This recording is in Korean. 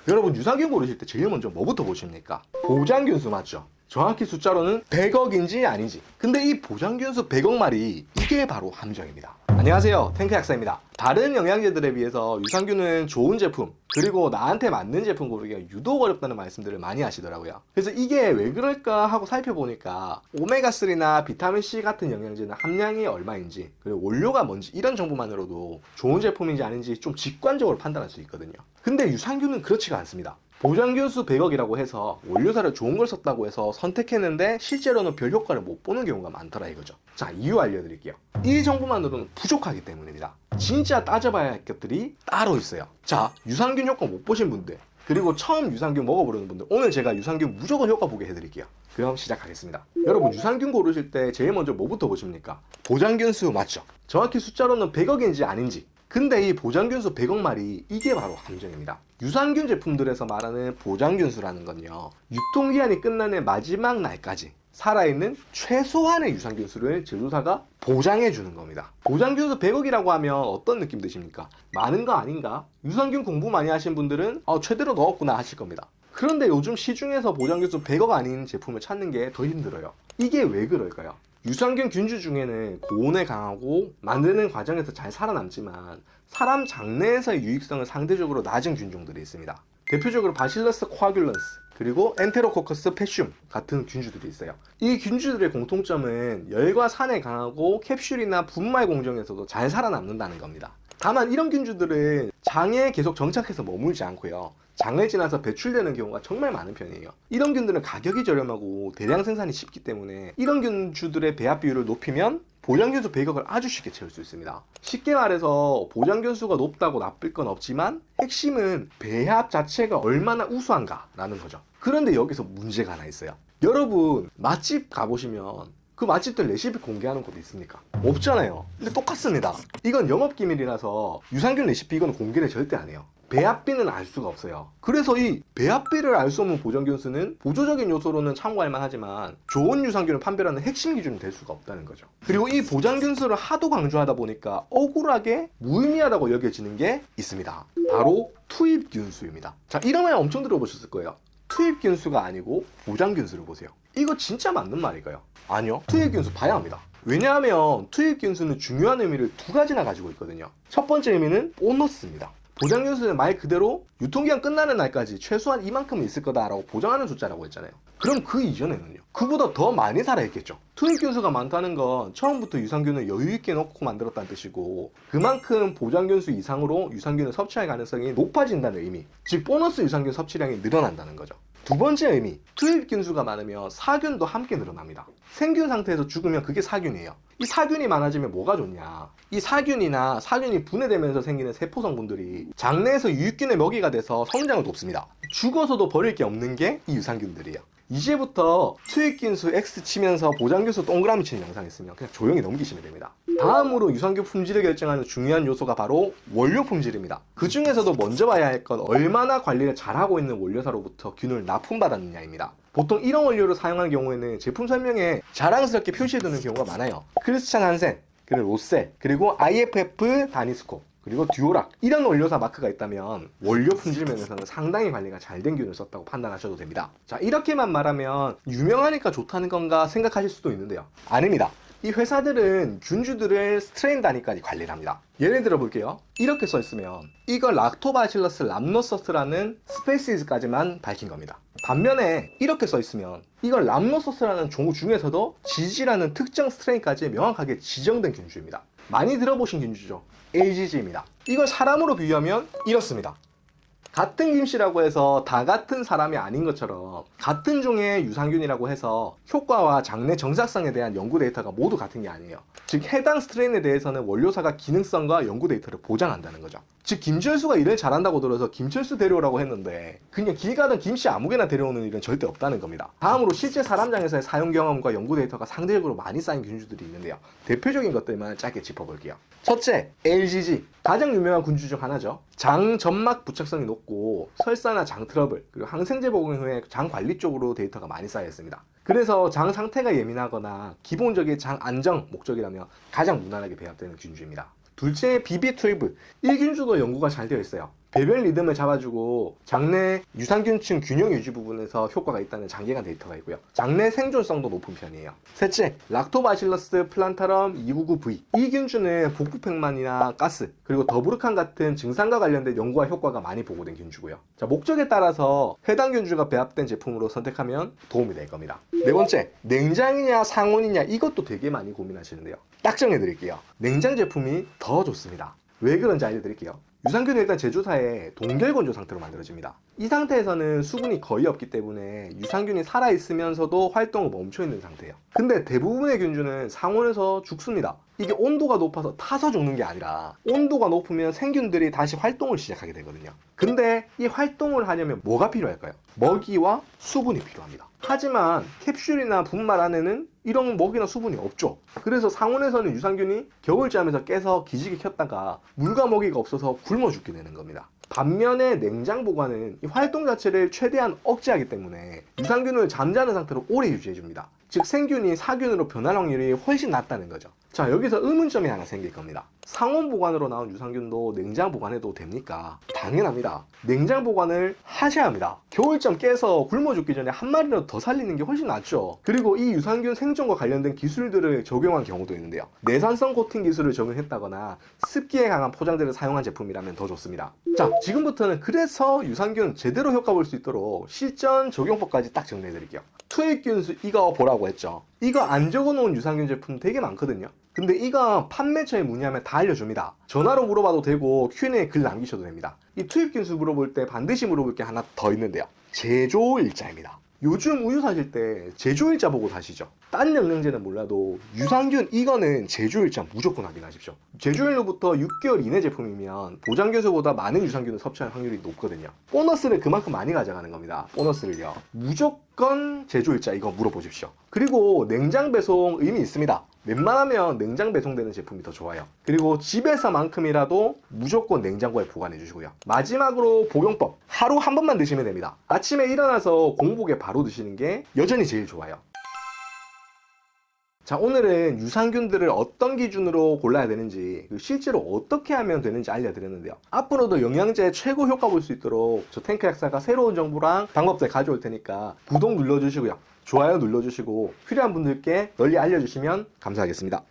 여러분 유산균 고르실 때 제일 먼저 뭐부터 보십니까? 보장균수 맞죠? 정확히 숫자로는 100억인지 아닌지. 근데 이 보장균수 100억 마리, 이게 바로 함정입니다. 안녕하세요, 탱크 약사입니다. 다른 영양제들에 비해서 유산균은 좋은 제품, 그리고 나한테 맞는 제품 고르기가 유독 어렵다는 말씀들을 많이 하시더라고요. 그래서 이게 왜 그럴까 하고 살펴보니까 오메가3나 비타민C 같은 영양제는 함량이 얼마인지, 그리고 원료가 뭔지 이런 정보만으로도 좋은 제품인지 아닌지 좀 직관적으로 판단할 수 있거든요. 근데 유산균은 그렇지가 않습니다. 보장균수 100억이라고 해서 원료사를 좋은 걸 썼다고 해서 선택했는데 실제로는 별 효과를 못 보는 경우가 많더라 이거죠. 자, 이유 알려드릴게요. 이 정보만으로는 부족하기 때문입니다. 진짜 따져봐야 할 것들이 따로 있어요. 자, 유산균 효과 못 보신 분들, 그리고 처음 유산균 먹어보려는 분들, 오늘 제가 유산균 무조건 효과 보게 해드릴게요. 그럼 시작하겠습니다. 여러분 유산균 고르실 때 제일 먼저 뭐부터 보십니까? 보장균수 맞죠? 정확히 숫자로는 100억인지 아닌지. 근데 이 보장균수 100억 마리, 이게 바로 함정입니다. 유산균 제품들에서 말하는 보장균수라는 건요, 유통기한이 끝나는 마지막 날까지 살아있는 최소한의 유산균수를 제조사가 보장해 주는 겁니다. 보장균수 100억이라고 하면 어떤 느낌 드십니까? 많은 거 아닌가? 유산균 공부 많이 하신 분들은 최대로 넣었구나 하실 겁니다. 그런데 요즘 시중에서 보장균수 100억 아닌 제품을 찾는 게 더 힘들어요. 이게 왜 그럴까요? 유산균 균주 중에는 고온에 강하고 만드는 과정에서 잘 살아남지만 사람 장내에서의 유익성은 상대적으로 낮은 균종들이 있습니다. 대표적으로 바실러스 코아귤런스, 그리고 엔테로코커스 패슘 같은 균주들이 있어요. 이 균주들의 공통점은 열과 산에 강하고 캡슐이나 분말 공정에서도 잘 살아남는다는 겁니다. 다만 이런 균주들은 장에 계속 정착해서 머물지 않고요, 장을 지나서 배출되는 경우가 정말 많은 편이에요. 이런 균들은 가격이 저렴하고 대량 생산이 쉽기 때문에 이런 균주들의 배합 비율을 높이면 보장균수 100억을 아주 쉽게 채울 수 있습니다. 쉽게 말해서 보장균수가 높다고 나쁠 건 없지만 핵심은 배합 자체가 얼마나 우수한가 라는 거죠. 그런데 여기서 문제가 하나 있어요. 여러분 맛집 가보시면 그 맛집들 레시피 공개하는 곳 있습니까? 없잖아요. 근데 똑같습니다. 이건 영업기밀이라서 유산균 레시피 이건 공개를 절대 안 해요. 배합비는 알 수가 없어요. 그래서 이 배합비를 알 수 없는 보장균수는 보조적인 요소로는 참고할 만하지만 좋은 유산균을 판별하는 핵심 기준이 될 수가 없다는 거죠. 그리고 이 보장균수를 하도 강조하다 보니까 억울하게 무의미하다고 여겨지는 게 있습니다. 바로 투입균수입니다. 자, 이런 말 엄청 들어보셨을 거예요. 투입균수가 아니고 보장균수를 보세요. 이거 진짜 맞는 말일까요? 아니요. 투입균수 봐야 합니다. 왜냐하면 투입균수는 중요한 의미를 두 가지나 가지고 있거든요. 첫 번째 의미는 보너스입니다. 보장균수는 말 그대로 유통기한 끝나는 날까지 최소한 이만큼은 있을 거다라고 보장하는 숫자라고 했잖아요. 그럼 그 이전에는요? 그보다 더 많이 살아있겠죠. 투입균수가 많다는 건 처음부터 유산균을 여유있게 넣고 만들었다는 뜻이고, 그만큼 보장균수 이상으로 유산균을 섭취할 가능성이 높아진다는 의미, 즉 보너스 유산균 섭취량이 늘어난다는 거죠. 두 번째 의미, 투입균수가 많으면 사균도 함께 늘어납니다. 생균 상태에서 죽으면 그게 사균이에요. 이 사균이 많아지면 뭐가 좋냐? 이 사균이나 사균이 분해되면서 생기는 세포 성분들이 장내에서 유익균의 먹이가 돼서 성장을 돕습니다. 죽어서도 버릴 게 없는 게 이 유산균들이에요. 이제부터 투입균수 X 치면서 보장균수 동그라미 치는 영상 있으면 그냥 조용히 넘기시면 됩니다. 다음으로 유산균 품질을 결정하는 중요한 요소가 바로 원료 품질입니다. 그 중에서도 먼저 봐야 할 건 얼마나 관리를 잘하고 있는 원료사로부터 균을 납품받았느냐입니다. 보통 이런 원료를 사용하는 경우에는 제품 설명에 자랑스럽게 표시해두는 경우가 많아요. 크리스찬 한센, 그리고 로셀, 그리고 IFF 다니스코, 그리고 듀오락, 이런 원료사 마크가 있다면 원료 품질 면에서는 상당히 관리가 잘 된 균을 썼다고 판단하셔도 됩니다. 자, 이렇게만 말하면 유명하니까 좋다는 건가 생각하실 수도 있는데요. 아닙니다. 이 회사들은 균주들을 스트레인 단위까지 관리를 합니다. 예를 들어 볼게요. 이렇게 써 있으면 이걸 락토바실러스 람노서스라는 스페시스까지만 밝힌 겁니다. 반면에 이렇게 써 있으면 이걸 람노서스라는 종류 중에서도 지지라는 특정 스트레인까지 명확하게 지정된 균주입니다. 많이 들어보신 균주죠. AGG입니다. 이걸 사람으로 비유하면 이렇습니다. 같은 김씨라고 해서 다 같은 사람이 아닌 것처럼 같은 종의 유산균이라고 해서 효과와 장내 정착성에 대한 연구 데이터가 모두 같은 게 아니에요. 즉 해당 스트레인에 대해서는 원료사가 기능성과 연구 데이터를 보장한다는 거죠. 즉 김철수가 일을 잘한다고 들어서 김철수 데려오라고 했는데 그냥 길 가던 김씨 아무개나 데려오는 일은 절대 없다는 겁니다. 다음으로 실제 사람장에서의 사용 경험과 연구 데이터가 상대적으로 많이 쌓인 균주들이 있는데요. 대표적인 것들만 짧게 짚어볼게요. 첫째, LGG. 가장 유명한 균주 중 하나죠. 장 점막 부착성이 높고 설사나 장 트러블, 그리고 항생제 복용 후에 장 관리 쪽으로 데이터가 많이 쌓여 있습니다. 그래서 장 상태가 예민하거나 기본적인 장 안정 목적이라면 가장 무난하게 배합되는 균주입니다. 둘째, BB12. 이 균주도 연구가 잘 되어 있어요. 배변 리듬을 잡아주고 장내 유산균층 균형 유지 부분에서 효과가 있다는 장기간 데이터가 있고요. 장내 생존성도 높은 편이에요. 셋째, 락토바실러스 플란타럼 299V. 이 균주는 복부팽만이나 가스, 그리고 더부르칸 같은 증상과 관련된 연구와 효과가 많이 보고된 균주고요. 자, 목적에 따라서 해당 균주가 배합된 제품으로 선택하면 도움이 될 겁니다. 네 번째, 냉장이냐 상온이냐 이것도 되게 많이 고민하시는데요. 딱 정해드릴게요. 냉장 제품이 더 좋습니다. 왜 그런지 알려드릴게요. 유산균은 일단 제조사에 동결건조 상태로 만들어집니다. 이 상태에서는 수분이 거의 없기 때문에 유산균이 살아있으면서도 활동을 멈춰있는 상태예요. 근데 대부분의 균주는 상온에서 죽습니다. 이게 온도가 높아서 타서 죽는 게 아니라 온도가 높으면 생균들이 다시 활동을 시작하게 되거든요. 근데 이 활동을 하려면 뭐가 필요할까요? 먹이와 수분이 필요합니다. 하지만 캡슐이나 분말 안에는 이런 먹이나 수분이 없죠. 그래서 상온에서는 유산균이 겨울잠에서 깨서 기지개 켰다가 물과 먹이가 없어서 굶어 죽게 되는 겁니다. 반면에 냉장 보관은 이 활동 자체를 최대한 억제하기 때문에 유산균을 잠자는 상태로 오래 유지해줍니다. 즉 생균이 사균으로 변할 확률이 훨씬 낮다는 거죠. 자, 여기서 의문점이 하나 생길 겁니다. 상온 보관으로 나온 유산균도 냉장 보관해도 됩니까? 당연합니다. 냉장 보관을 하셔야 합니다. 겨울잠 깨서 굶어 죽기 전에 한 마리라도 더 살리는 게 훨씬 낫죠. 그리고 이 유산균 생존과 관련된 기술들을 적용한 경우도 있는데요. 내산성 코팅 기술을 적용했다거나 습기에 강한 포장재를 사용한 제품이라면 더 좋습니다. 자, 지금부터는 그래서 유산균 제대로 효과 볼 수 있도록 실전 적용법까지 딱 정리해 드릴게요. 투입균수 이거 보라고 했죠. 이거 안 적어놓은 유산균 제품 되게 많거든요. 근데 이거 판매처에 문의하면 다 알려줍니다. 전화로 물어봐도 되고 Q&A 글 남기셔도 됩니다. 이 투입균수 물어볼 때 반드시 물어볼 게 하나 더 있는데요. 제조일자입니다. 요즘 우유 사실 때 제조일자 보고 사시죠. 딴 영양제는 몰라도 유산균 이거는 제조일자 무조건 확인하십시오. 제조일로부터 6개월 이내 제품이면 보장교수보다 많은 유산균을 섭취할 확률이 높거든요. 보너스를 그만큼 많이 가져가는 겁니다. 보너스를요. 무조건 제조일자 이거 물어보십시오. 그리고 냉장 배송 의미 있습니다. 웬만하면 냉장 배송되는 제품이 더 좋아요. 그리고 집에서만큼이라도 무조건 냉장고에 보관해 주시고요. 마지막으로 복용법. 하루 한 번만 드시면 됩니다. 아침에 일어나서 공복에 바로 드시는 게 여전히 제일 좋아요. 자, 오늘은 유산균들을 어떤 기준으로 골라야 되는지, 실제로 어떻게 하면 되는지 알려드렸는데요. 앞으로도 영양제 최고 효과 볼 수 있도록 저 탱크 약사가 새로운 정보랑 방법들 가져올 테니까 구독 눌러주시고요. 좋아요 눌러주시고 필요한 분들께 널리 알려주시면 감사하겠습니다.